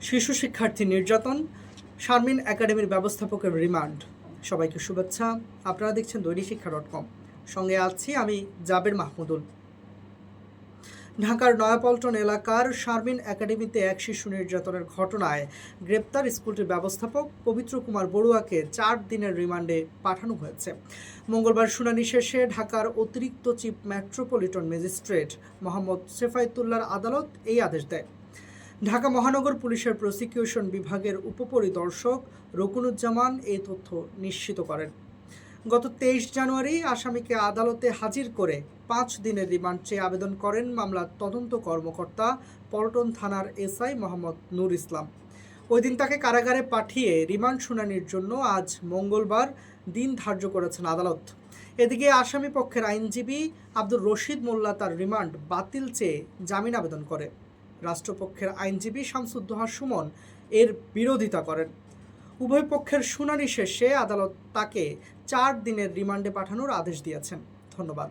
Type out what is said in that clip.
শিশু শিক্ষার্থী নির্যাতন, শারমিন একাডেমির ব্যবস্থাপকের রিমান্ড। সবাইকে শুভেচ্ছা। আপনারা দেখছেন দৈনিকশিক্ষা.com। সঙ্গে আছি আমি জাবের মাহমুদুল। ঢাকার নয়াপল্টন এলাকার শারমিন একাডেমিতে এক শিশু নির্যাতনের ঘটনায় গ্রেপ্তার স্কুলটির ব্যবস্থাপক পবিত্র কুমার বড়ুয়াকে 4 দিনের রিমান্ডে পাঠানো হয়েছে। মঙ্গলবার শুনানি শেষে ঢাকার অতিরিক্ত চিফ মেট্রোপলিটন ম্যাজিস্ট্রেট মোহাম্মদ সেফায়েতুল্লাহর আদালত এই আদেশ দেয়। ঢাকা মহানগর পুলিশের প্রসিকিউশন বিভাগের উপপরিদর্শক রকুনুজ্জামান এই তথ্য নিশ্চিত করেন। গত 23 জানুয়ারি আসামিকে আদালতে হাজির করে 5 দিনের রিমান্ড চেয়ে আবেদন করেন মামলার তদন্ত কর্মকর্তা পল্টন থানার এসআই মোহাম্মদ নূর ইসলাম। ওই দিন তাকে কারাগারে পাঠিয়ে রিমান্ড শুনানির জন্য আজ মঙ্গলবার দিন ধার্য করেছেন আদালত। এদিকে আসামি পক্ষের আইনজীবী আব্দুর রশিদ মোল্লা তার রিমান্ড বাতিল চেয়ে জামিন আবেদন করে। রাষ্ট্রপক্ষের আইনজীবী শামসুদ্দোহা সুমন এর বিরোধিতা করেন। উভয় পক্ষের শুনানি শেষে আদালত তাকে 4 দিনের রিমান্ডে পাঠানোর আদেশ দিয়েছেন। ধন্যবাদ।